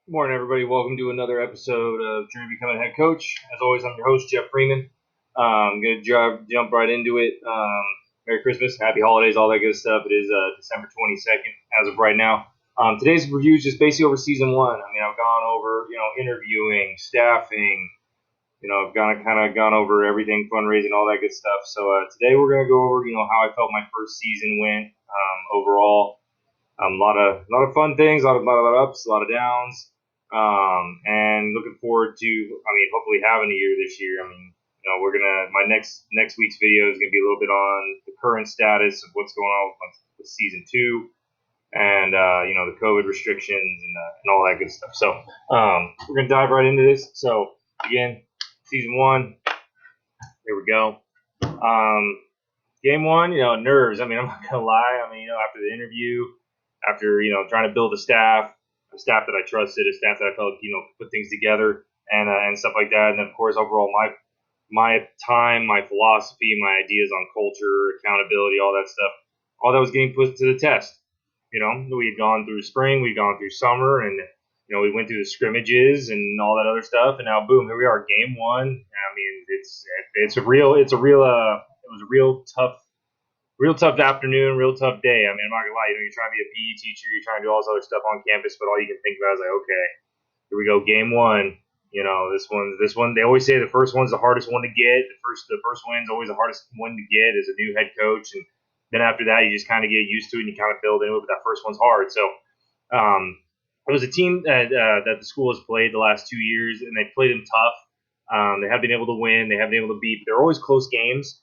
Good morning, everybody. Welcome to another episode of Journey to Becoming a Head Coach. As always, I'm your host, Jeff Freeman. I'm going to jump right into it. Merry Christmas, Happy Holidays, all that good stuff. It is December 22nd as of right now. Today's review is just basically over season one. I've gone over, interviewing, staffing. I've gone over everything, fundraising, all that good stuff. So today we're going to go over, how I felt my first season went overall. A lot of fun things, a lot of ups, a lot of downs, and looking forward to. Hopefully having a year this year. We're gonna. My next week's video is gonna be a little bit on the current status of what's going on with season two, and the COVID restrictions and all that good stuff. So we're gonna dive right into this. So again, season one. Here we go. Um, Game one, nerves. I'm not gonna lie. After the interview, after trying to build a staff that I trusted, a staff that I felt could put things together and stuff like that. And then of course, overall, my time, my philosophy, my ideas on culture, accountability, all that stuff, all that was getting put to the test. We had gone through spring, we'd gone through summer, and we went through the scrimmages and all that other stuff, and now boom, here we are, game one. It was a real tough afternoon, real tough day. I'm not gonna lie. You're trying to be a PE teacher, you're trying to do all this other stuff on campus, but all you can think about is like, okay, here we go, game one. This one. They always say the first one's the hardest one to get. The first win's always the hardest one to get as a new head coach, and then after that, you just kind of get used to it and you kind of build into it. But that first one's hard. So it was a team that the school has played the last 2 years, and they played them tough. They have been able to win. They have been able to beat. But they're always close games.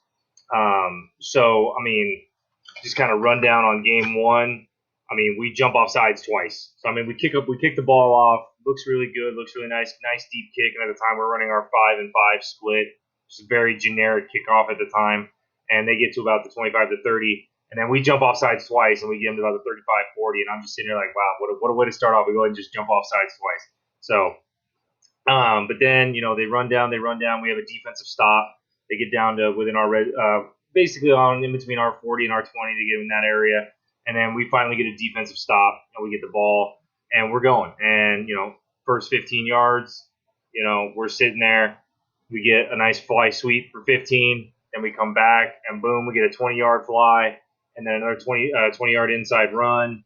Just kind of run down on game one. We jump off sides twice. So we kick the ball off. Looks really good. Looks really nice deep kick. And at the time, we're running our 5-and-5 split, just a very generic kickoff at the time. And they get to about the 25 to 30, and then we jump off sides twice, and we get them to about the 35, 40. And I'm just sitting there like, wow, what a way to start off. We go ahead and just jump off sides twice. So, but then they run down. We have a defensive stop. They get down to within our red, basically on in between our 40 and our 20 to get in that area, and then we finally get a defensive stop and we get the ball and we're going. And first 15 yards, we're sitting there. We get a nice fly sweep for 15, then we come back and boom, we get a 20-yard fly, and then another 20-yard inside run,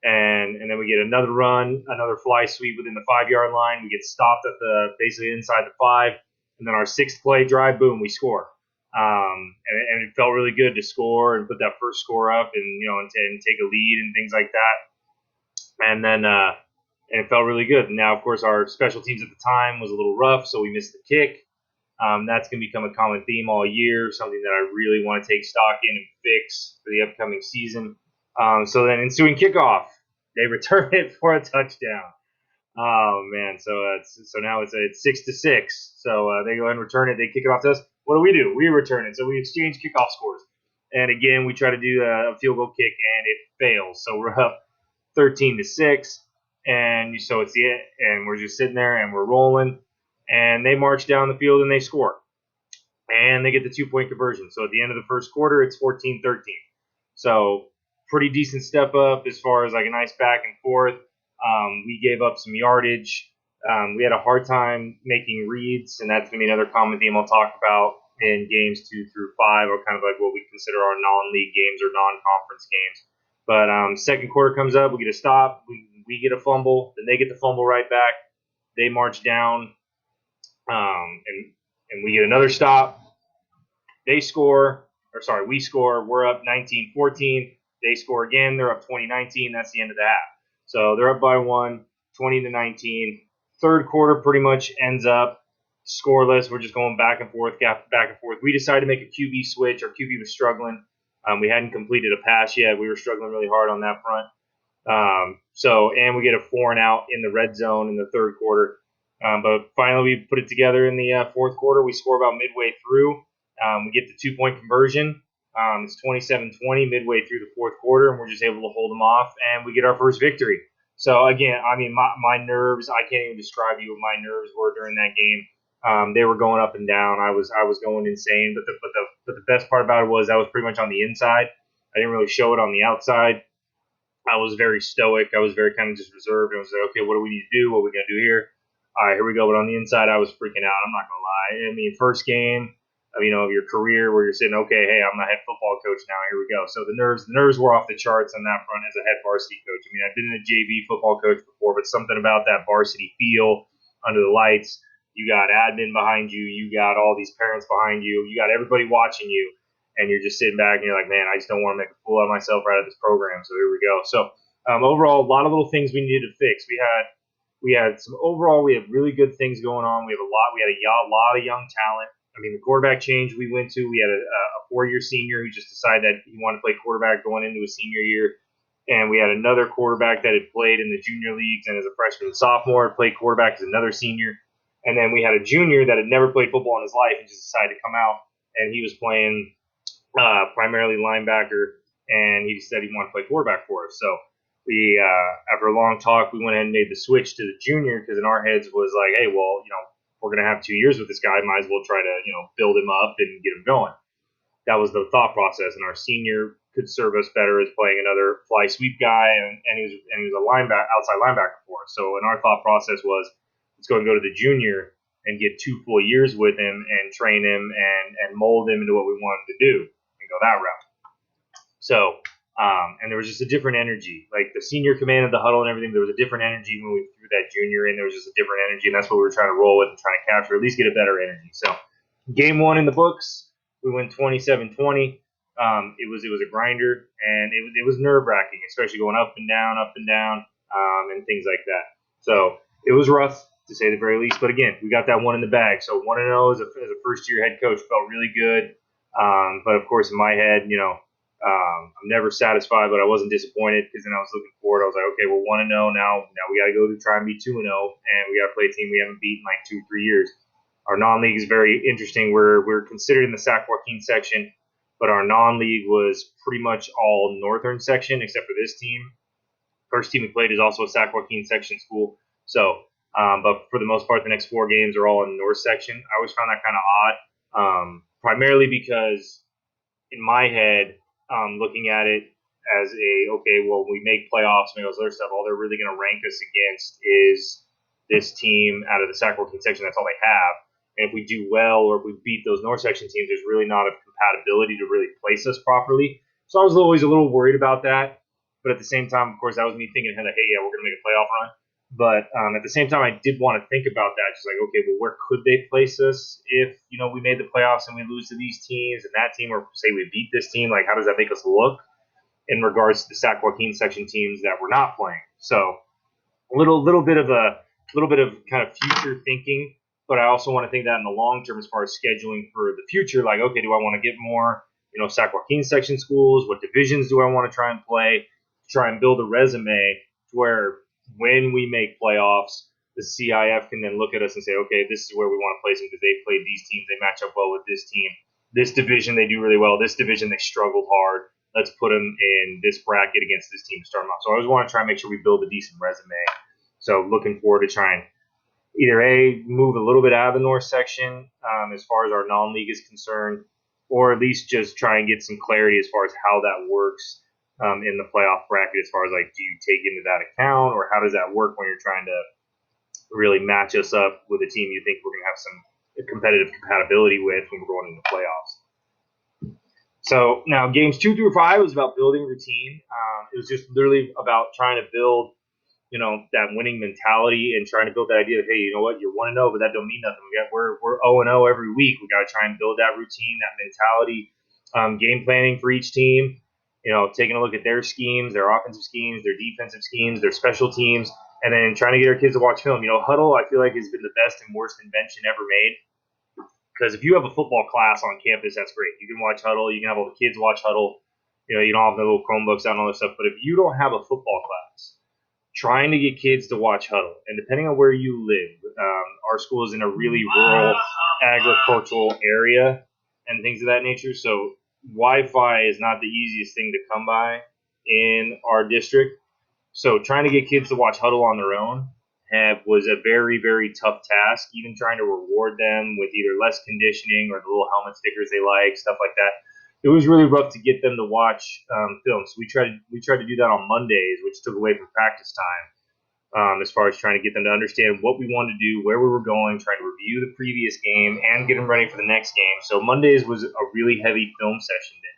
and then we get another run, another fly sweep within the 5-yard line. We get stopped at basically inside the 5, and then our sixth play drive, boom, we score. And it felt really good to score and put that first score up, and and take a lead and things like that. And then and it felt really good. And now, of course, our special teams at the time was a little rough, so we missed the kick. That's going to become a common theme all year, something that I really want to take stock in and fix for the upcoming season. So then ensuing kickoff, they return it for a touchdown. Oh man, so now it's 6-6. So they go ahead and return it. They kick it off to us. What do? We return it. So we exchange kickoff scores. And again, we try to do a field goal kick, and it fails. So we're up 13-6, and so it's the and we're just sitting there and we're rolling. And they march down the field and they score, and they get the 2-point conversion. So at the end of the first quarter, it's 14-13. So pretty decent step up as far as like a nice back and forth. We gave up some yardage. We had a hard time making reads, and that's going to be another common theme I'll talk about in games 2 through 5, or kind of like what we consider our non-league games or non-conference games. But second quarter comes up, we get a stop, we get a fumble, then they get the fumble right back. They march down, and we get another stop. They score, we score. We're up 19-14. They score again. They're up 20-19. That's the end of the half. So they're up by 1, 20-19. Third quarter pretty much ends up scoreless. We're just going back and forth. We decided to make a QB switch. Our QB was struggling. We hadn't completed a pass yet. We were struggling really hard on that front. And we get a 4-and-out in the red zone in the third quarter. But finally, we put it together in the fourth quarter. We score about midway through. We get the 2-point conversion. It's 27-20 midway through the fourth quarter, and we're just able to hold them off, and we get our first victory. So again, my nerves, I can't even describe to you what my nerves were during that game. They were going up and down. I was going insane. But the best part about it was I was pretty much on the inside. I didn't really show it on the outside. I was very stoic. I was very kind of just reserved. And I was like, okay, what do we need to do? What are we going to do here? All right, here we go. But on the inside, I was freaking out. I'm not going to lie. I mean, first game of your career where you're sitting, okay, hey, I'm the head football coach now. Here we go. So the nerves were off the charts on that front as a head varsity coach. I mean, I've been a JV football coach before, but something about that varsity feel under the lights. You got admin behind you. You got all these parents behind you. You got everybody watching you, and you're just sitting back and you're like, man, I just don't want to make a fool out of myself right out of this program. So here we go. So overall, a lot of little things we needed to fix. We had some overall. We have really good things going on. We have a lot. We had a lot of young talent. I mean, the quarterback change we went to. We had a 4-year senior who just decided that he wanted to play quarterback going into his senior year, and we had another quarterback that had played in the junior leagues and as a freshman and sophomore had played quarterback as another senior. And then we had a junior that had never played football in his life and just decided to come out, and he was playing primarily linebacker, and he said he wanted to play quarterback for us. So we, after a long talk, we went ahead and made the switch to the junior because in our heads was like, hey, well, we're going to have 2 years with this guy, might as well try to, build him up and get him going. That was the thought process, and our senior could serve us better as playing another fly sweep guy, and he was a outside linebacker for us. So, and our thought process was, let's go to the junior and get 2 full years with him and train him and mold him into what we wanted to do and go that route. So, and there was just a different energy. Like the senior commanded the huddle and everything. There was a different energy when we threw that junior in. There was just a different energy, and that's what we were trying to roll with and trying to capture, at least get a better energy. So, game 1 in the books, we went 27-20. It was a grinder, and it was nerve wracking, especially going up and down, and things like that. So it was rough to say the very least. But again, we got that one in the bag. So 1-0 as a first year head coach felt really good. But of course, in my head, I'm never satisfied, but I wasn't disappointed because then I was looking forward. I was like, okay, we're 1-0 now. Now we got to go to try and be 2-0, and we got to play a team we haven't beaten like 2-3 years. Our non-league is very interesting. We're considered in the Sac Joaquin section, but our non-league was pretty much all northern section except for this team. First team we played is also a Sac Joaquin section school. So, but for the most part, the next 4 games are all in the north section. I always found that kind of odd, primarily because in my head, looking at it as we make playoffs, maybe all this other stuff, all they're really going to rank us against is this team out of the Sac Joaquin section. That's all they have. And if we do well or if we beat those north section teams, there's really not a compatibility to really place us properly. So I was always a little worried about that. But at the same time, of course, that was me thinking ahead of, hey, yeah, we're going to make a playoff run. But at the same time, I did want to think about that. Just like, okay, well, where could they place us if, we made the playoffs and we lose to these teams and that team, or say we beat this team? Like, how does that make us look in regards to the Sac Joaquin section teams that we're not playing? So a little bit of kind of future thinking, but I also want to think that in the long term as far as scheduling for the future. Like, okay, do I want to get more, Sac Joaquin section schools? What divisions do I want to try and play? Try and build a resume where when we make playoffs, the CIF can then look at us and say, okay, this is where we want to place them because they played these teams. They match up well with this team. This division, they do really well. This division, they struggled hard. Let's put them in this bracket against this team to start them off. So I always want to try and make sure we build a decent resume. So looking forward to trying either move a little bit out of the north section as far as our non-league is concerned, or at least just try and get some clarity as far as how that works in the playoff bracket, as far as like, do you take into that account, or how does that work when you're trying to really match us up with a team you think we're going to have some competitive compatibility with when we're going into playoffs. So now games 2 through 5 was about building routine. It was just literally about trying to build, that winning mentality and trying to build that idea of, hey, you know what, you're 1-0, but that don't mean nothing. We're 0-0 every week. We got to try and build that routine, that mentality, game planning for each team. Taking a look at their schemes, their offensive schemes, their defensive schemes, their special teams, and then trying to get our kids to watch film. Huddle, I feel like, has been the best and worst invention ever made. Because if you have a football class on campus, that's great. You can watch Huddle. You can have all the kids watch Huddle. You don't have the little Chromebooks out and all this stuff. But if you don't have a football class, trying to get kids to watch Huddle, and depending on where you live, our school is in a really rural agricultural area and things of that nature. So Wi-Fi is not the easiest thing to come by in our district. So trying to get kids to watch Huddle on their own was a very, very tough task. Even trying to reward them with either less conditioning or the little helmet stickers they like, stuff like that. it was really rough to get them to watch film. So we tried to do that on Mondays, which took away from practice time. As far as trying to get them to understand what we wanted to do, where we were going, trying to review the previous game, and get them ready for the next game. So Mondays was a really heavy film session day.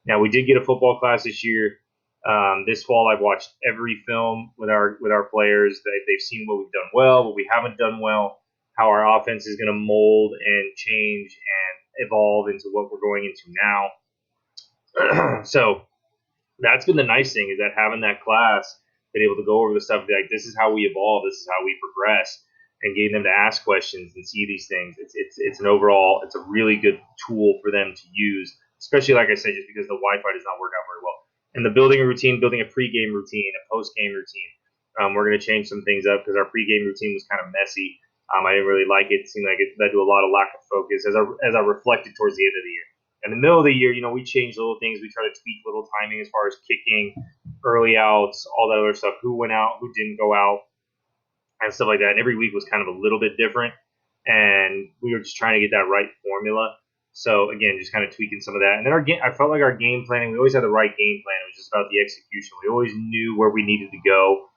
Now we did get a football class this year. This fall, I've watched every film with our players. They've seen what we've done well, what we haven't done well, how our offense is going to mold and change and evolve into what we're going into now. So that's been the nice thing, is that having that class, been able to go over the stuff, like this is how we evolve, this is how we progress, and getting them to ask questions and see these things. It's an overall, it's a really good tool for them to use, especially like I said, just because the Wi-Fi does not work out very well. And the building a routine, building a pre-game routine, a post-game routine. We're going to change some things up because our pre-game routine was kind of messy. I didn't really like it. It seemed like it led to a lot of lack of focus as I reflected towards the end of the year. In the middle of the year, we change little things. We try to tweak little timing as far as kicking, early outs, all that other stuff. Who went out, who didn't go out, and stuff like that. And every week was kind of a little bit different. And we were just trying to get that right formula. So again, just kind of tweaking some of that. And then I felt like our game planning, we always had the right game plan. It was just about the execution. We always knew where we needed to go.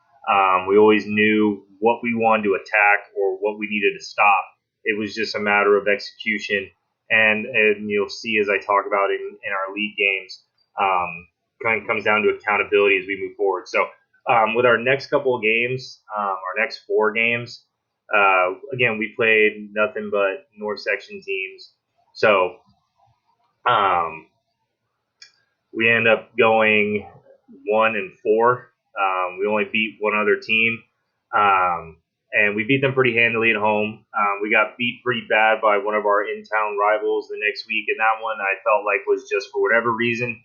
We always knew what we wanted to attack or what we needed to stop. It was just a matter of execution. And you'll see as I talk about it in our league games, kind of comes down to accountability as we move forward. So with our next couple of games, our next 4 games, again, we played nothing but North Section teams. So we end up going 1-4. We only beat one other team. And we beat them pretty handily at home. We got beat pretty bad by one of our in-town rivals the next week, and that one I felt like was just for whatever reason.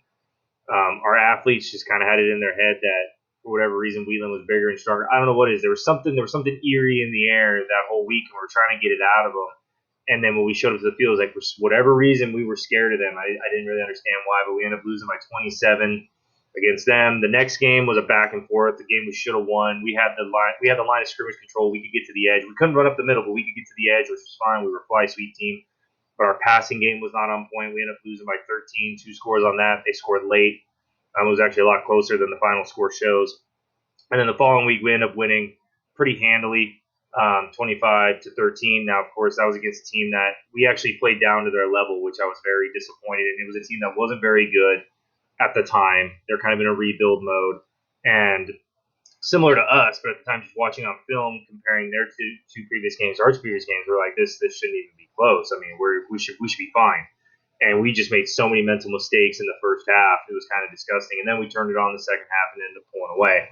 Our athletes just kind of had it in their head that for whatever reason Wheeling was bigger and stronger. I don't know what it is. There was something eerie in the air that whole week, and we were trying to get it out of them. And then when we showed up to the field, it was like for whatever reason we were scared of them. I didn't really understand why, but we ended up losing by 27. Against them. The next game was a back and forth. The game we should have won. We had the line of scrimmage control. We could get to the edge. We couldn't run up the middle, but we could get to the edge, which was fine. We were a fly sweep team, but our passing game was not on point. We ended up losing by 13. 2 scores on that. They scored late. It was actually a lot closer than the final score shows. And then the following week, we ended up winning pretty handily, 25-13. Now, of course, that was against a team that we actually played down to their level, which I was very disappointed in. It was a team that wasn't very good at the time. They're kind of in a rebuild mode, and similar to us, but at the time, just watching on film, comparing their two previous games, our previous games, we're like, this shouldn't even be close. I mean, we should be fine. And we just made so many mental mistakes in the first half. It was kind of disgusting. And then we turned it on the second half and ended up pulling away.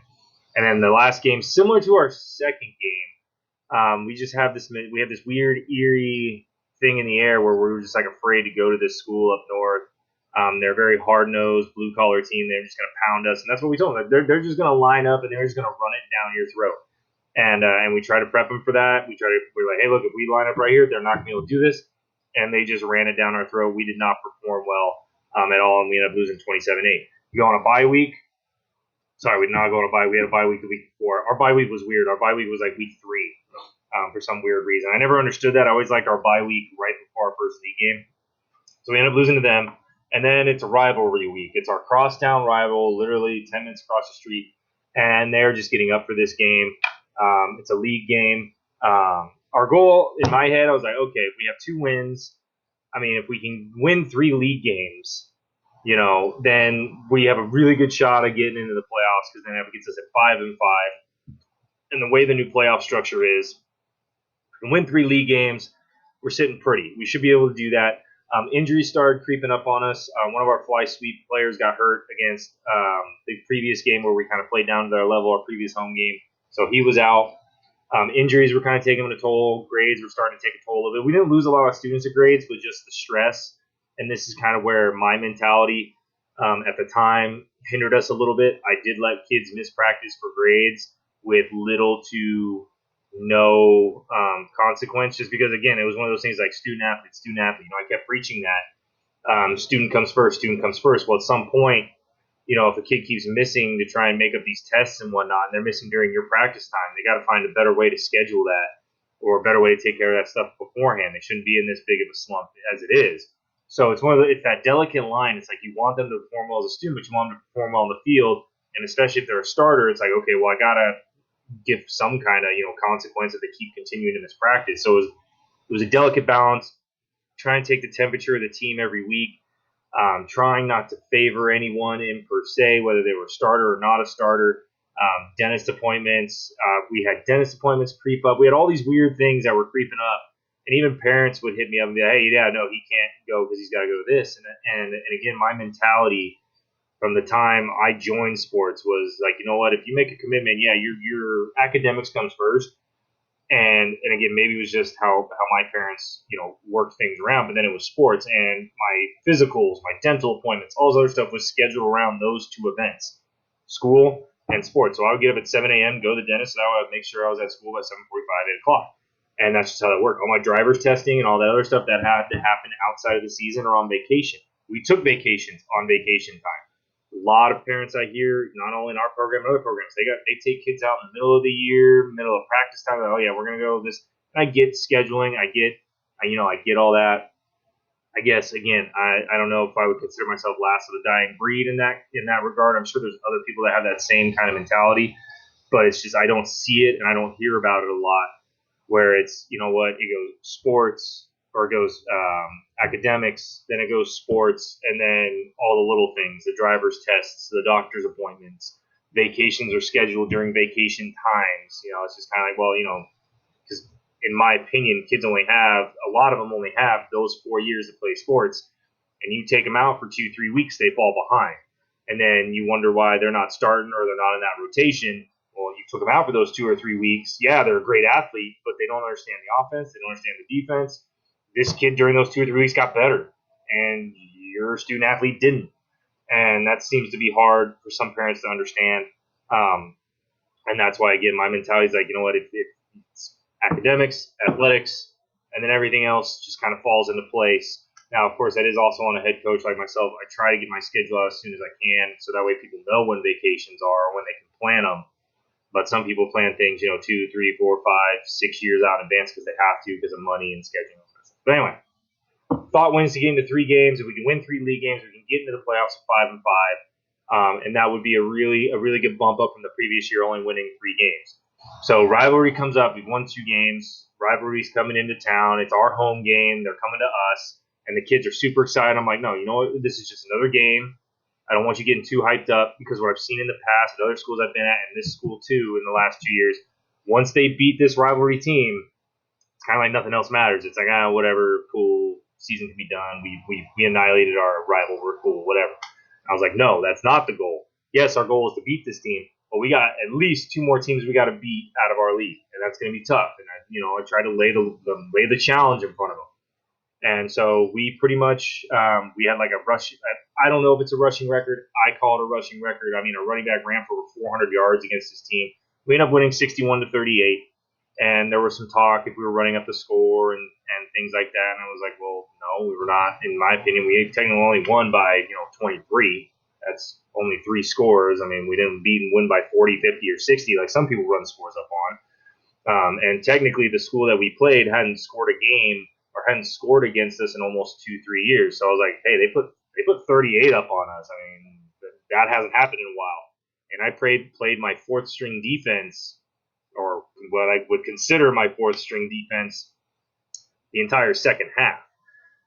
And then the last game, similar to our second game, we have this weird, eerie thing in the air where we were just like afraid to go to this school up north. They're a very hard-nosed, blue-collar team. They're just going to pound us, and that's what we told them. They're just going to line up, and they're just going to run it down your throat. And we try to prep them for that. We're like, hey, look, if we line up right here, they're not going to be able to do this. And they just ran it down our throat. We did not perform well at all, and we ended up losing 27-8. We go on a bye week. Sorry, we did not go on a bye. We had a bye week the week before. Our bye week was weird. Our bye week was like week 3 for some weird reason. I never understood that. I always liked our bye week right before our first league game. So we ended up losing to them. And then it's a rivalry week. It's our crosstown rival, literally 10 minutes across the street. And they're just getting up for this game. It's a league game. Our goal, in my head, I was like, okay, if we have 2 wins, I mean, if we can win 3 league games, then we have a really good shot of getting into the playoffs, because then that gets us at 5-5. And the way the new playoff structure is, we can win 3 league games, we're sitting pretty. We should be able to do that. Injuries started creeping up on us. One of our fly sweep players got hurt against the previous game where we kind of played down to their level, our previous home game. So he was out. Injuries were kind of taking a toll. Grades were starting to take a toll of it. We didn't lose a lot of students to grades, but just the stress. And this is kind of where my mentality at the time hindered us a little bit. I did let kids miss practice for grades with little to no consequence, just because, again, it was one of those things like student athlete. I kept preaching that student comes first. Well, at some point, if a kid keeps missing to try and make up these tests and whatnot, and they're missing during your practice time, they got to find a better way to schedule that, or a better way to take care of that stuff beforehand. They shouldn't be in this big of a slump as it is. So it's that delicate line. It's like you want them to perform well as a student, but you want them to perform well on the field. And especially if they're a starter, it's like, okay, well, I gotta give some kind of consequence if they keep continuing in this practice. So it was a delicate balance. Trying to take the temperature of the team every week, trying not to favor anyone in per se, whether they were a starter or not a starter. Dentist appointments. We had dentist appointments creep up. We had all these weird things that were creeping up. And even parents would hit me up and be like, hey, yeah, no, he can't go because he's got to go to this. And again, my mentality from the time I joined sports was like, you know what, if you make a commitment, yeah, your academics comes first. And again, maybe it was just how my parents, worked things around, but then it was sports and my physicals, my dental appointments, all this other stuff was scheduled around those two events, school and sports. So I would get up at 7 a.m., go to the dentist, and I would make sure I was at school by 7:45, 8 o'clock. And that's just how that worked. All my driver's testing and all that other stuff that had to happen outside of the season or on vacation. We took vacations on vacation time. A lot of parents I hear, not only in our program but other programs, they take kids out in the middle of the year, middle of practice time. Oh yeah, we're gonna go this. And I get scheduling. I get all that. I guess again, I don't know if I would consider myself last of the dying breed in that regard. I'm sure there's other people that have that same kind of mentality, but it's just I don't see it and I don't hear about it a lot. Where it's it goes sports or it goes academics, then it goes sports, and then all the little things, the driver's tests, the doctor's appointments, vacations are scheduled during vacation times. It's just kind of like, well, because in my opinion, kids a lot of them only have those 4 years to play sports, and you take them out for 2-3 weeks, they fall behind, and then you wonder why they're not starting or they're not in that rotation. Well, you took them out for those 2 or 3 weeks. Yeah, they're a great athlete, but they don't understand the offense. They don't understand the defense. This kid during those 2 or 3 weeks got better, and your student athlete didn't. And that seems to be hard for some parents to understand. And that's why, again, my mentality is like, you know what, if it's academics, athletics, and then everything else just kind of falls into place. Now, of course, that is also on a head coach like myself. I try to get my schedule out as soon as I can, so that way people know when vacations are or when they can plan them. But some people plan things, 2, 3, 4, 5, 6 years out in advance because they have to because of money and scheduling. But anyway, thought wins to get into 3 games. If we can win 3 league games, we can get into the playoffs at 5-5, and that would be a really good bump up from the previous year, only winning 3 games. So rivalry comes up. We've won 2 games. Rivalry's coming into town. It's our home game. They're coming to us, and the kids are super excited. I'm like, no, you know what? This is just another game. I don't want you getting too hyped up because what I've seen in the past at other schools I've been at, and this school too in the last 2 years, once they beat this rivalry team, it's kind of like nothing else matters. It's like, whatever, cool, season can be done. We annihilated our rival. We're cool, whatever. I was like, no, that's not the goal. Yes, our goal is to beat this team, but we got at least 2 more teams we got to beat out of our league, and that's going to be tough. And I try to lay the challenge in front of them. And so we pretty much we had like a rush. I don't know if it's a rushing record. I call it a rushing record. I mean, a running back ran for over 400 yards against his team. We ended up winning 61-38. And there was some talk if we were running up the score and things like that. And I was like, well, no, we were not. In my opinion, we technically only won by 23. That's only 3 scores. I mean, we didn't beat and win by 40, 50, or 60 like some people run scores up on. And technically, the school that we played hadn't scored a game or hadn't scored against us in almost 2-3 years. So I was like, hey, they put 38 up on us. I mean, that hasn't happened in a while. And I played my 4th string defense, or what I would consider my 4th string defense, the entire second half.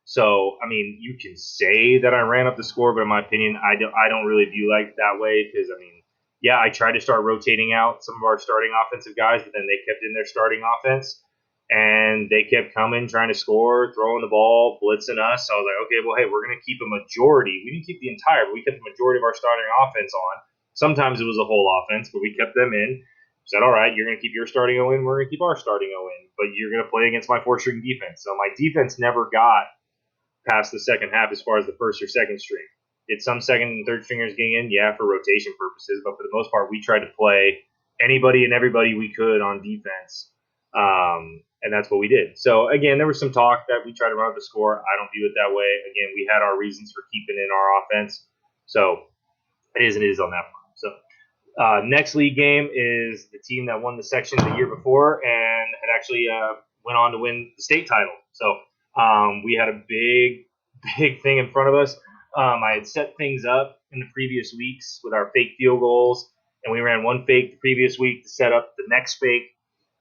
So, I mean, you can say that I ran up the score, but in my opinion, I don't really view like that way because, I mean, yeah, I tried to start rotating out some of our starting offensive guys, but then they kept in their starting offense, and they kept coming, trying to score, throwing the ball, blitzing us. So I was like, okay, well, hey, we're going to keep a majority. We didn't keep the entire, but we kept the majority of our starting offense on. Sometimes it was a whole offense, but we kept them in. Said, all right, you're going to keep your starting O in, we're going to keep our starting O in, but you're going to play against my 4th string defense. So my defense never got past the second half as far as the 1st or 2nd string. Did some 2nd and 3rd stringers getting in? Yeah, for rotation purposes, but for the most part, we tried to play anybody and everybody we could on defense, and that's what we did. So, again, there was some talk that we tried to run up the score. I don't view it that way. Again, we had our reasons for keeping in our offense, so it is on that front. So, next league game is the team that won the section the year before and had actually went on to win the state title. So we had a big big thing in front of us. I had set things up in the previous weeks with our fake field goals, and we ran one fake the previous week to set up the next fake.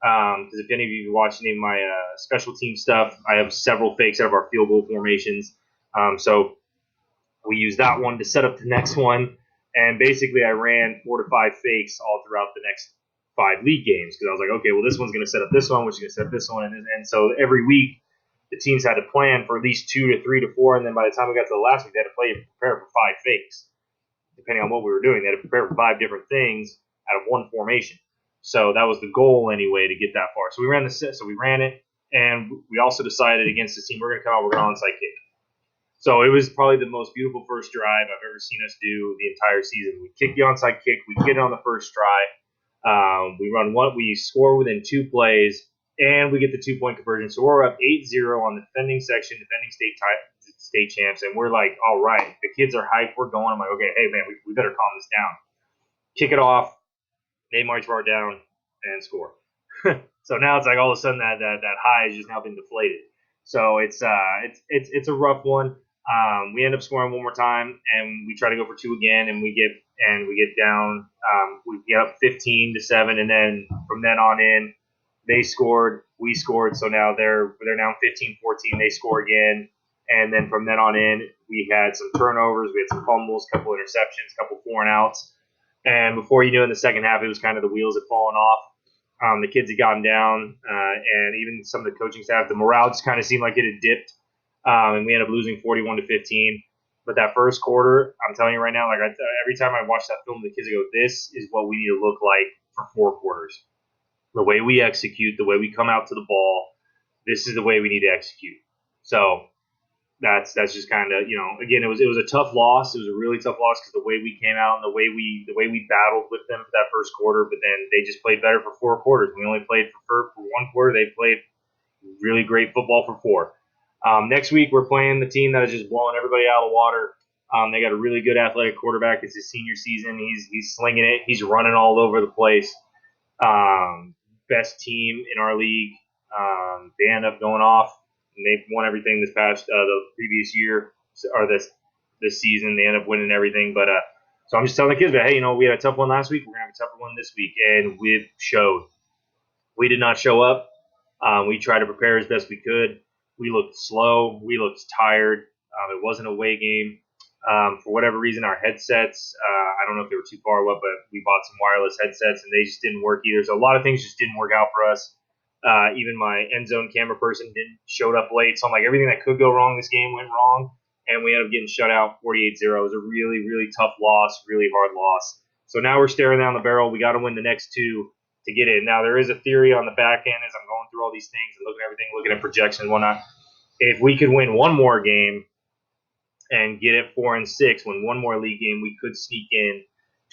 Because if any of you watch any of my special team stuff, I have several fakes out of our field goal formations. So we used that one to set up the next one, and basically I ran 4 to 5 fakes all throughout the next 5 league games because I was like, okay, well this one's going to set up this one, which is going to set up this one, and so every week the teams had to plan for at least 2 to 3 to 4, and then by the time we got to the last week, they had to prepare for 5 fakes, depending on what we were doing. They had to prepare for 5 different things out of one formation. So that was the goal anyway to get that far. So we ran it, and we also decided against this team we're going to come out, we're going to onside kick. So it was probably the most beautiful first drive I've ever seen us do the entire season. We kick the onside kick, we get it on the first try. We run one, we score within 2 plays, and we get the 2-point conversion. So we're up 8-0 on the defending section, defending state champs, and we're like, all right, the kids are hyped, we're going. I'm like, okay, hey man, we better calm this down. Kick it off, they march bar down and score. So now it's like all of a sudden that high has just now been deflated. So it's a rough one. We end up scoring one more time, and we try to go for 2 again, and we get down. We get up 15-7, and then from then on in, they scored, we scored. So now they're now 15-14. They score again, and then from then on in, we had some turnovers, we had some fumbles, a couple interceptions, a couple 4-and-outs, and before you knew it, in the second half, it was kind of the wheels had fallen off. The kids had gotten down, and even some of the coaching staff, the morale just kind of seemed like it had dipped. And we ended up losing 41-15. But that first quarter, I'm telling you right now, like every time I watch that film, the kids go, "This is what we need to look like for 4 quarters. The way we execute, the way we come out to the ball, this is the way we need to execute." So that's just kind of, again, it was a tough loss. It was a really tough loss because the way we came out and the way we battled with them for that first quarter, but then they just played better for 4 quarters. We only played for 1 quarter. They played really great football for 4. Next week, we're playing the team that is just blowing everybody out of the water. They got a really good athletic quarterback. It's his senior season. He's slinging it. He's running all over the place. Best team in our league. They end up going off, and they've won everything this past the previous year or this season. They end up winning everything. But so I'm just telling the kids that, hey, we had a tough one last week. We're gonna have a tougher one this week, and we showed. We did not show up. We tried to prepare as best we could. We looked slow. We looked tired. It wasn't a away game. For whatever reason, our headsets, I don't know if they were too far away, but we bought some wireless headsets, and they just didn't work either. So a lot of things just didn't work out for us. Even my end zone camera person showed up late. So I'm like, everything that could go wrong this game went wrong, and we ended up getting shut out 48-0. It was a really, really tough loss, really hard loss. So now we're staring down the barrel. We got to win the next 2 to get in. Now, there is a theory on the back end as I'm going through all these things and looking at everything, looking at projections and whatnot. If we could win one more game and get it 4-6, win one more league game, we could sneak in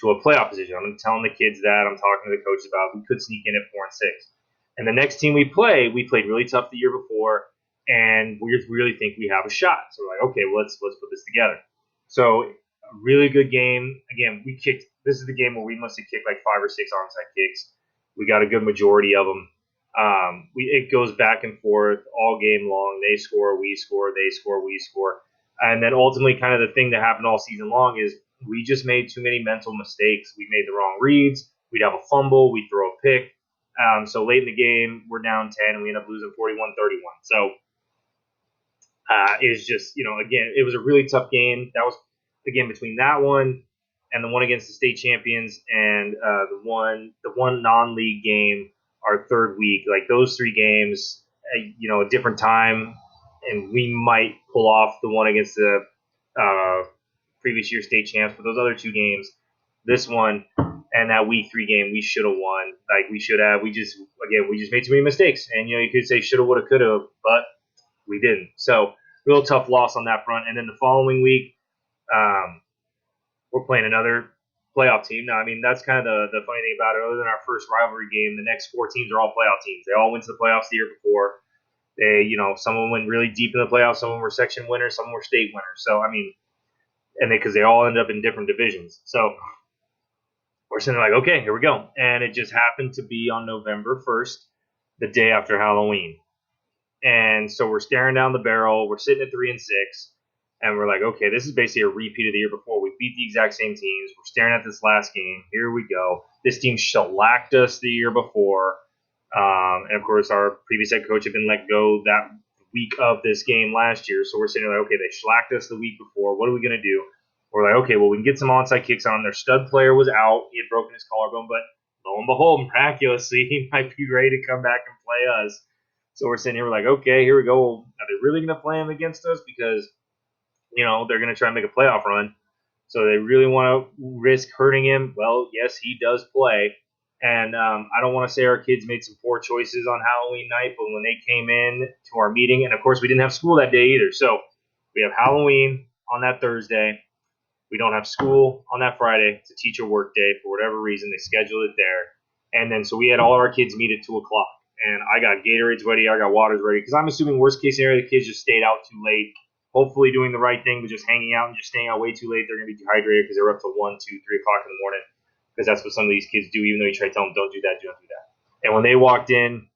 to a playoff position. I'm telling the kids that. I'm talking to the coaches about we could sneak in at 4-6. And the next team we played really tough the year before, and we just really think we have a shot. So we're like, okay, well, let's put this together. So a really good game. Again, this is the game where we must have kicked like 5 or 6 onside kicks. We got a good majority of them. It goes back and forth all game long. They score, we score, they score, we score. And then ultimately kind of the thing that happened all season long is we just made too many mental mistakes. We made the wrong reads. We'd have a fumble. We'd throw a pick. So late in the game, we're down 10, and we end up losing 41-31. So it's just, again, it was a really tough game. That was, again, between that one and the one against the state champions and the one non-league game our third week. Like those 3 games, a different time, and we might pull off the one against the previous year state champs. But those other 2 games, this one and that week 3 game, we should have won. Like we should have. We just made too many mistakes. And you could say shoulda, woulda, coulda, but we didn't. So real tough loss on that front. And then the following week, we're playing another playoff team. Now, I mean, that's kind of the funny thing about it. Other than our first rivalry game, the next 4 teams are all playoff teams. They all went to the playoffs the year before. They, some of them went really deep in the playoffs. Some of them were section winners. Some were state winners. So, I mean, and because they all ended up in different divisions. So we're sitting there like, okay, here we go. And it just happened to be on November 1st, the day after Halloween. And so we're staring down the barrel. We're sitting at 3-6. And we're like, okay, this is basically a repeat of the year before. We beat the exact same teams. We're staring at this last game. Here we go. This team shellacked us the year before. And of course, our previous head coach had been let go that week of this game last year. So we're sitting there like, okay, they shellacked us the week before. What are we going to do? We're like, okay, well, we can get some onside kicks on them. Their stud player was out. He had broken his collarbone, but lo and behold, miraculously, he might be ready to come back and play us. So we're sitting here, we're like, okay, here we go. Are they really going to play him against us? Because they're going to try and make a playoff run. So they really want to risk hurting him. Well, yes, he does play. And I don't want to say our kids made some poor choices on Halloween night, but when they came in to our meeting, and of course we didn't have school that day either. So we have Halloween on that Thursday. We don't have school on that Friday. It's a teacher work day for whatever reason. They scheduled it there. And then so we had all our kids meet at 2 o'clock. And I got Gatorades ready. I got waters ready. Because I'm assuming worst case scenario, the kids just stayed out too late. Hopefully doing the right thing, but just hanging out and just staying out way too late. They're going to be dehydrated because they're up to 1, 2, 3 o'clock in the morning. Because that's what some of these kids do, even though you try to tell them, don't do that, don't do that. And when they walked in,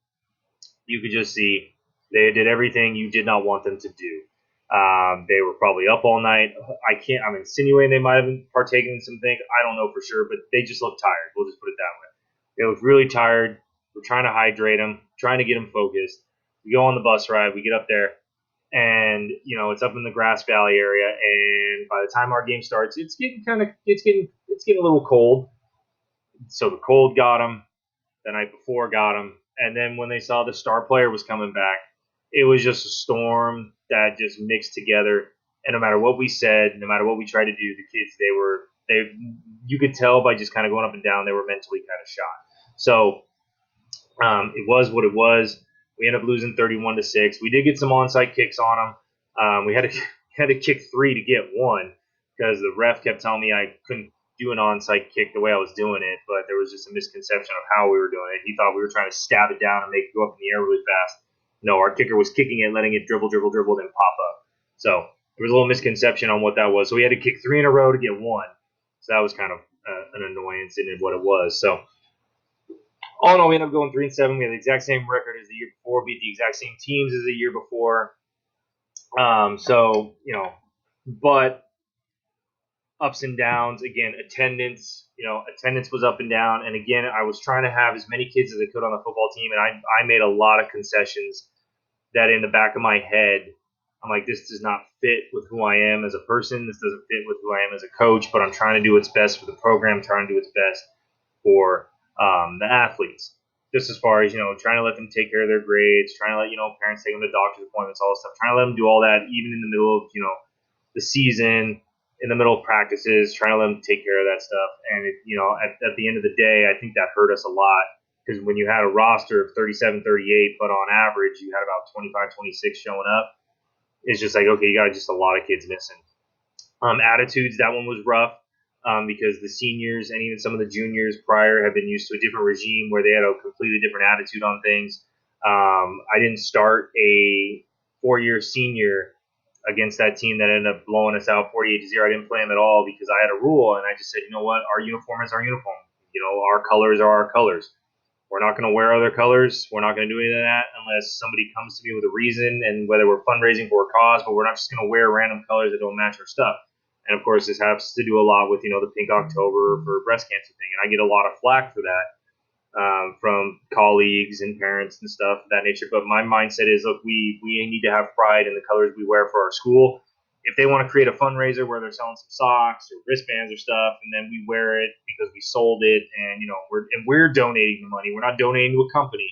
you could just see they did everything you did not want them to do. They were probably up all night. I'm insinuating they might have been partaking in some things. I don't know for sure, but they just looked tired. We'll just put it that way. They looked really tired. We're trying to hydrate them, trying to get them focused. We go on the bus ride. We get up there, and it's up in the Grass Valley area. And by the time our game starts, it's getting a little cold. So the cold got them. The night before got them. And then when they saw the star player was coming back, it was just a storm that just mixed together. And no matter what we said, no matter what we tried to do, the kids, you could tell by just kind of going up and down, they were mentally kind of shot. So it was what it was. We ended up losing 31-6. We did get some onside kicks on them. We had to kick 3 to get 1 because the ref kept telling me I couldn't do an onside kick the way I was doing it, but there was just a misconception of how we were doing it. He thought we were trying to stab it down and make it go up in the air really fast. No, our kicker was kicking it, letting it dribble, then pop up. So there was a little misconception on what that was. So we had to kick 3 in a row to get 1. So that was kind of an annoyance in what it was. So all in all, we ended up going 3-7. We had the exact same record as the year before, beat the exact same teams as the year before. But ups and downs. Again, attendance was up and down. And again, I was trying to have as many kids as I could on the football team, and I made a lot of concessions that in the back of my head, I'm like, this does not fit with who I am as a person. This doesn't fit with who I am as a coach, but I'm trying to do what's best for the program, trying to do what's best for the athletes. Just as far as, trying to let them take care of their grades, trying to let, parents take them to doctor's appointments, all this stuff, trying to let them do all that even in the middle of, the season, in the middle of practices, trying to let them take care of that stuff. And, at the end of the day, I think that hurt us a lot because when you had a roster of 37, 38, but on average you had about 25, 26 showing up, it's just like, okay, you got just a lot of kids missing. Attitudes, that one was rough. Because the seniors and even some of the juniors prior have been used to a different regime where they had a completely different attitude on things. I didn't start a 4-year senior against that team that ended up blowing us out 48-0. I didn't play him at all because I had a rule, and I just said, you know what, our uniform is our uniform. Our colors are our colors. We're not going to wear other colors. We're not going to do any of that unless somebody comes to me with a reason and whether we're fundraising for a cause, but we're not just going to wear random colors that don't match our stuff. And of course, this has to do a lot with, the Pink October for breast cancer thing. And I get a lot of flack for that from colleagues and parents and stuff of that nature. But my mindset is, look, we need to have pride in the colors we wear for our school. If they want to create a fundraiser where they're selling some socks or wristbands or stuff, and then we wear it because we sold it, and we're donating the money. We're not donating to a company.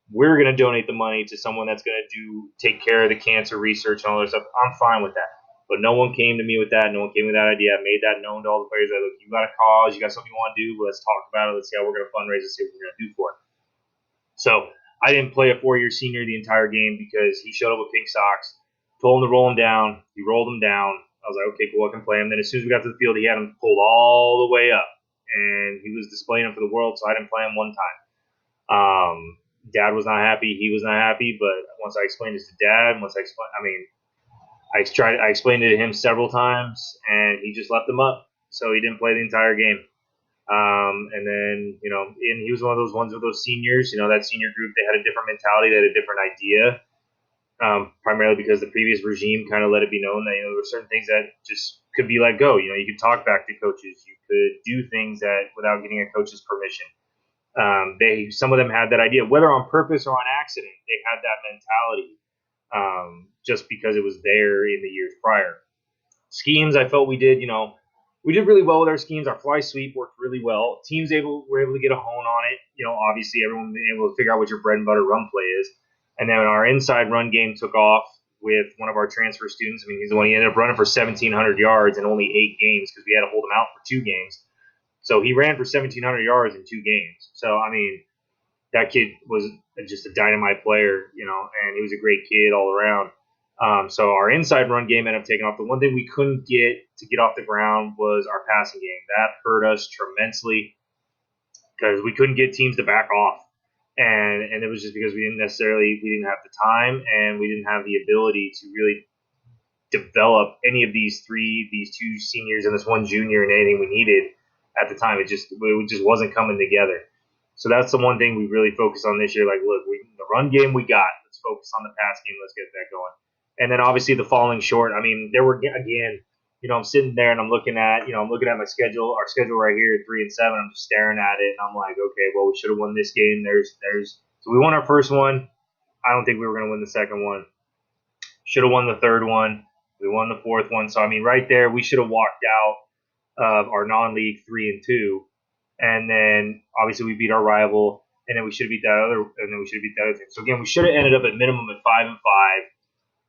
We're going to donate the money to someone that's going to take care of the cancer research and all that stuff. I'm fine with that. But no one came to me with that. No one came with that idea. I made that known to all the players. That, look, you got a cause. You got something you want to do. Let's talk about it. Let's see how we're going to fundraise and see what we're going to do for it. So I didn't play a 4-year senior the entire game because he showed up with pink socks. Told him to roll him down. He rolled him down. I was like, okay, cool, I can play him. Then as soon as we got to the field, he had him pulled all the way up. And he was displaying him for the world, so I didn't play him one time. Dad was not happy. He was not happy. But once I explained this to Dad, I explained it to him several times, and he just left him up. So he didn't play the entire game. And then, and he was one of those ones with those seniors, that senior group, they had a different mentality, they had a different idea. primarily because the previous regime kind of let it be known that there were certain things that just could be let go. You could talk back to coaches, you could do things that without getting a coach's permission. Some of them had that idea, whether on purpose or on accident. They had that mentality just because it was there in the years prior. Schemes, I felt we did really well with our schemes. Our fly sweep worked really well. Were able to get a hone on it. Obviously everyone was able to figure out what your bread and butter run play is. And then our inside run game took off with one of our transfer students. I mean, he's the one he ended up running for 1,700 yards in only 8 games because we had to hold him out for 2 games. So he ran for 1,700 yards in 2 games. So, I mean, that kid was just a dynamite player, and he was a great kid all around. So our inside run game ended up taking off. The one thing we couldn't get off the ground was our passing game. That hurt us tremendously because we couldn't get teams to back off. And it was just because we didn't have the time and we didn't have the ability to really develop any of these 2 seniors and this 1 junior and anything we needed at the time. It just wasn't coming together. So that's the one thing we really focused on this year. Like, look, the run game we got. Let's focus on the pass game. Let's get that going. And then obviously the falling short. I mean, there were again. I'm sitting there and I'm looking at my schedule, our schedule right here, 3-7. I'm just staring at it and I'm like, okay, well, we should have won this game. So we won our first one. I don't think we were going to win the second one. Should have won the third one. We won the fourth one. So I mean, right there, we should have walked out of our non-league 3-2. And then obviously we beat our rival, and then we should have beat that other team. So again, we should have ended up at minimum at 5-5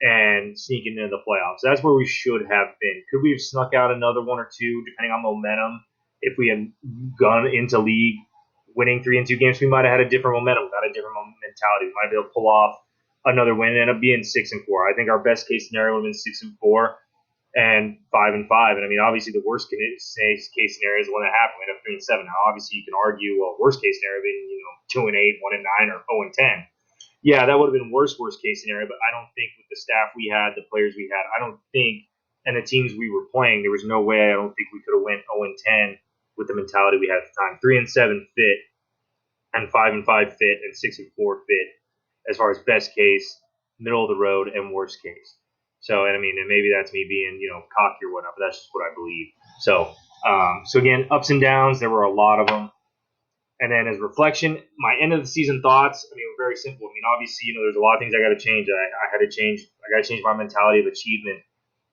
and sneaking into the playoffs. That's where we should have been. Could we have snuck out another 1 or 2, depending on momentum? If we had gone into league winning 3-2 games, we might have had a different momentum, got a different mentality. We might be able to pull off another win and end up being 6-4. I think our best case scenario would have been 6-4. And 5-5, and I mean, obviously, the worst case scenario is the one that happened. We ended up 3-7. Now, obviously, you can argue, well, worst case scenario being 2-8, 1-9, or 0-10. Yeah, that would have been worst case scenario. But I don't think with the staff we had, the players we had, I don't think, and the teams we were playing, there was no way. I don't think we could have went 0-10 with the mentality we had at the time. 3-7 fit, and 5-5 fit, and 6-4 fit as far as best case, middle of the road, and worst case. So, and I mean, and maybe that's me being, cocky or whatnot, but that's just what I believe. So, again, ups and downs, there were a lot of them. And then as reflection, my end of the season thoughts, I mean, were very simple. I mean, obviously, there's a lot of things I got to change. I got to change my mentality of achievement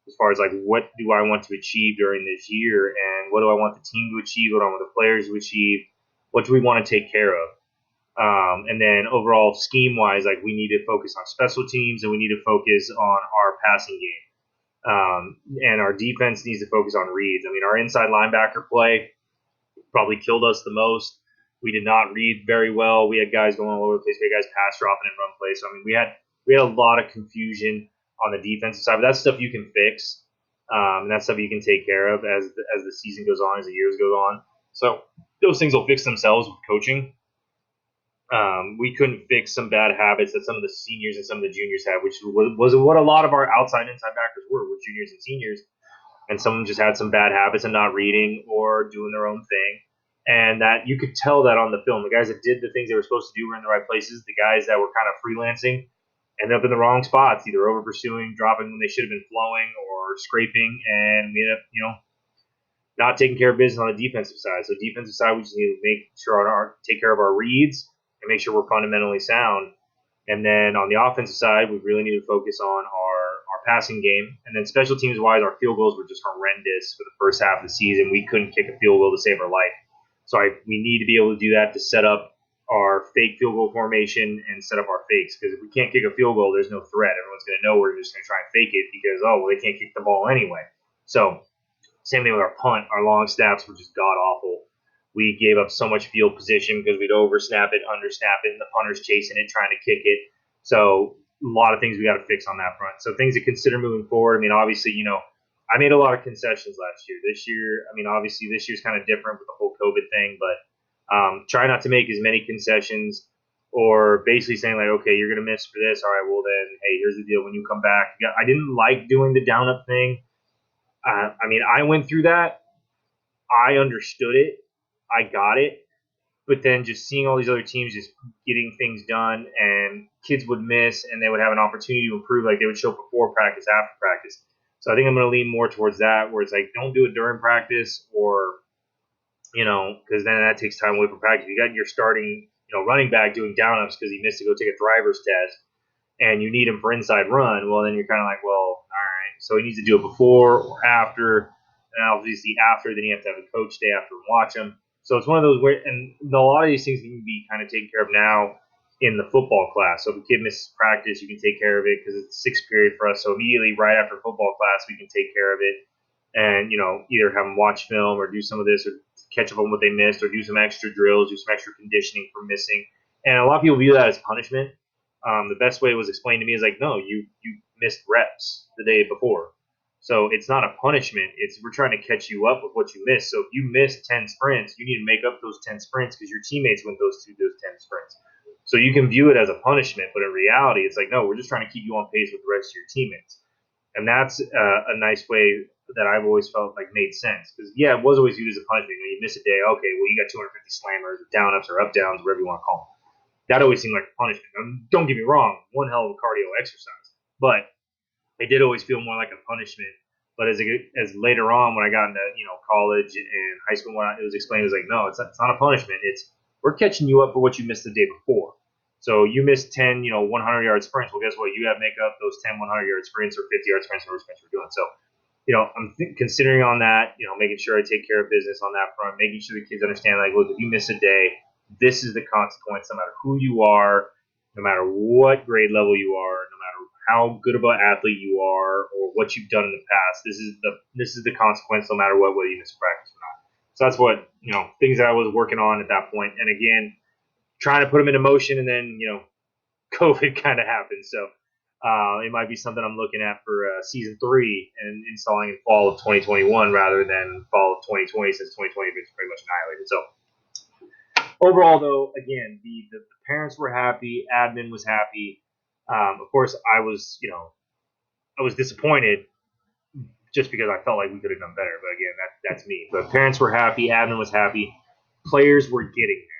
as far as like, what do I want to achieve during this year? And what do I want the team to achieve? What do I want the players to achieve? What do we want to take care of? And then overall scheme-wise, like we need to focus on special teams and we need to focus on our passing game. And our defense needs to focus on reads. I mean, our inside linebacker play probably killed us the most. We did not read very well. We had guys going all over the place. We had guys pass dropping and run plays. So I mean, we had a lot of confusion on the defensive side. But that's stuff you can fix. And that's stuff you can take care of as the season goes on, as the years go on. So those things will fix themselves with coaching. We couldn't fix some bad habits that some of the seniors and some of the juniors had, which was what a lot of our outside inside backers were juniors and seniors. And some of them just had some bad habits of not reading or doing their own thing. And that you could tell that on the film. The guys that did the things they were supposed to do were in the right places. The guys that were kind of freelancing ended up in the wrong spots, either over pursuing, dropping when they should have been flowing, or scraping. And we ended up, not taking care of business on the defensive side. So defensive side, we just need to make sure take care of our reads and make sure we're fundamentally sound. And then on the offensive side, we really need to focus on our passing game. And then special teams wise, our field goals were just horrendous for the first half of the season. We couldn't kick a field goal to save our life. So we need to be able to do that to set up our fake field goal formation and set up our fakes. Because if we can't kick a field goal, there's no threat. Everyone's going to know we're just going to try and fake it because, they can't kick the ball anyway. So same thing with our punt. Our long snaps were just god-awful. We gave up so much field position because we'd over-snap it, under-snap it, and the punter's chasing it, trying to kick it. So a lot of things we got to fix on that front. So things to consider moving forward. I mean, obviously, I made a lot of concessions last year. This year, I mean, obviously this year's kind of different with the whole COVID thing, but try not to make as many concessions or basically saying like, okay, you're going to miss for this. All right, well then, hey, here's the deal. When you come back, I didn't like doing the down-up thing. I mean, I went through that. I understood it. I got it. but then just seeing all these other teams just getting things done, and kids would miss and they would have an opportunity to improve. Like they would show up before practice, after practice. So I think I'm going to lean more towards that, where it's like don't do it during practice, or because then that takes time away from practice. You got your starting running back doing down ups because he missed to go take a driver's test, and you need him for inside run. Well, then you're kind of like, well, all right. So he needs to do it before or after, and obviously after, then you have to have a coach stay after and watch him. So it's one of those where, and a lot of these things can be kind of taken care of now in the football class. So if a kid misses practice, you can take care of it because it's the 6th period for us. So immediately right after football class, we can take care of it, and either have them watch film or do some of this, or catch up on what they missed, or do some extra drills, do some extra conditioning for missing. And a lot of people view that as punishment. The best way it was explained to me is like, no, you missed reps the day before. So it's not a punishment. It's we're trying to catch you up with what you missed. So if you missed 10 sprints, you need to make up those 10 sprints because your teammates went those 10 sprints. So you can view it as a punishment, but in reality, it's like, no, we're just trying to keep you on pace with the rest of your teammates. And that's a nice way that I've always felt like made sense. Because, yeah, it was always viewed as a punishment. When you miss a day, okay, well, you got 250 slammers, or down ups, or up downs, whatever you want to call them. That always seemed like a punishment. Don't get me wrong, one hell of a cardio exercise. But it did always feel more like a punishment. But as later on, when I got into college and high school, when it was explained, it was like, no, it's not a punishment. It's we're catching you up for what you missed the day before. So you missed 10, 100-yard sprints. Well, guess what? You got to make up those 10 100-yard sprints or 50-yard sprints, whatever sprints we're doing. So, I'm considering on that, making sure I take care of business on that front, making sure the kids understand, like, look, if you miss a day, this is the consequence, no matter who you are, no matter what grade level you are, no matter how good of an athlete you are, or what you've done in the past. This is the consequence, no matter what, whether you miss practice or not. So that's what things that I was working on at that point. And again, trying to put them into motion, and then COVID kind of happened. So it might be something I'm looking at for season 3 and installing in fall of 2021 rather than fall of 2020, since 2020 is pretty much annihilated. So overall, though, again, the parents were happy, admin was happy. Of course, I was disappointed just because I felt like we could have done better. But again, that's me. But parents were happy, admin was happy, players were getting there.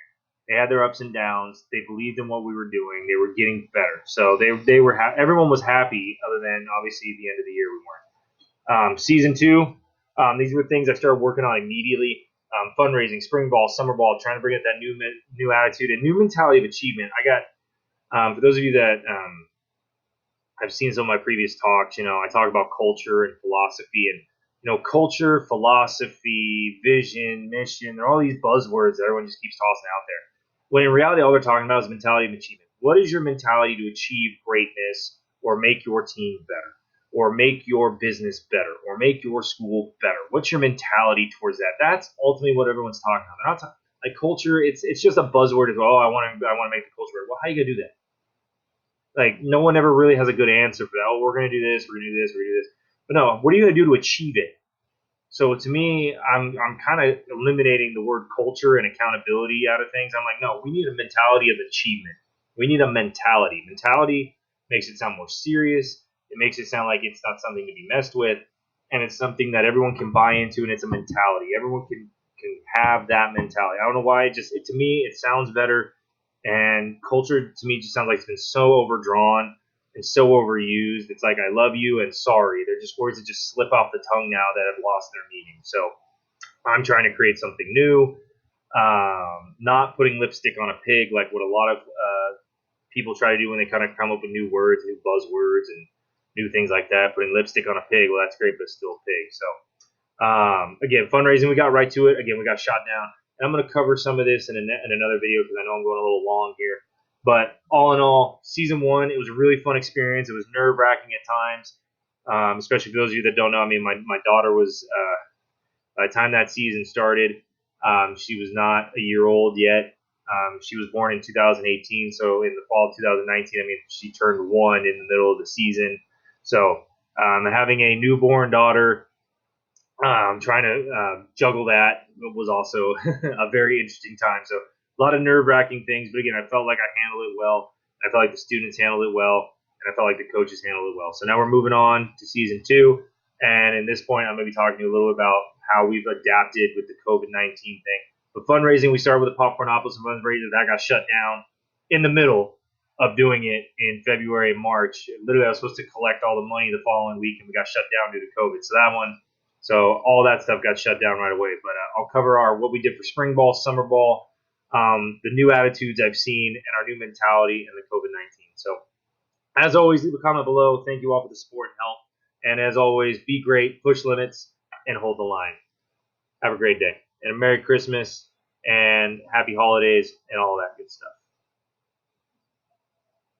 They had their ups and downs. They believed in what we were doing. They were getting better. So they were everyone was happy, other than obviously the end of the year we weren't. Season 2, these were things I started working on immediately. Fundraising, spring ball, summer ball, trying to bring up that new attitude and new mentality of achievement. I got for those of you that I've seen some of my previous talks. I talk about culture and philosophy, and culture, philosophy, vision, mission. They're all these buzzwords that everyone just keeps tossing out there. When in reality, all they're talking about is mentality of achievement. What is your mentality to achieve greatness, or make your team better, or make your business better, or make your school better? What's your mentality towards that? That's ultimately what everyone's talking about. They're not talking like culture. It's just a buzzword as well. Oh, I want to make the culture better. Well, how are you gonna do that? Like, no one ever really has a good answer for that. Oh, we're gonna do this. We're gonna do this. We're gonna do this. But no, what are you gonna do to achieve it? So to me, I'm kind of eliminating the word culture and accountability out of things. I'm like, no, we need a mentality of achievement. We need a mentality. Mentality makes it sound more serious. It makes it sound like it's not something to be messed with, and it's something that everyone can buy into, and it's a mentality. Everyone can have that mentality. I don't know why. To me, it sounds better. And culture to me just sounds like it's been so overdrawn and so overused. It's like I love you and sorry. They're just words that just slip off the tongue now that have lost their meaning. So I'm trying to create something new, not putting lipstick on a pig like what a lot of people try to do when they kind of come up with new words, new buzzwords, and new things like that. Putting lipstick on a pig, well, that's great, but it's still a pig. So again, fundraising, we got right to it. Again, we got shot down. And I'm going to cover some of this in another video because I know I'm going a little long here. But all in all, season 1, it was a really fun experience. It was nerve-wracking at times, especially for those of you that don't know. I mean, my daughter was, by the time that season started, she was not a year old yet. She was born in 2018, so in the fall of 2019, I mean, she turned 1 in the middle of the season. So having a newborn daughter, trying to juggle that was also a very interesting time. So a lot of nerve-wracking things, but again, I felt like I handled it well. I felt like the students handled it well, and I felt like the coaches handled it well. So now we're moving on to season 2, and in this point, I'm going to be talking to you a little about how we've adapted with the COVID-19 thing. But fundraising, we started with the Popcornopolis and fundraiser. That got shut down in the middle of doing it in February and March. Literally, I was supposed to collect all the money the following week, and we got shut down due to COVID. So all that stuff got shut down right away. But I'll cover what we did for spring ball, summer ball, the new attitudes I've seen, and our new mentality and the COVID-19. So as always, leave a comment below. Thank you all for the support and help. And as always, be great, push limits, and hold the line. Have a great day. And a Merry Christmas and Happy Holidays and all that good stuff.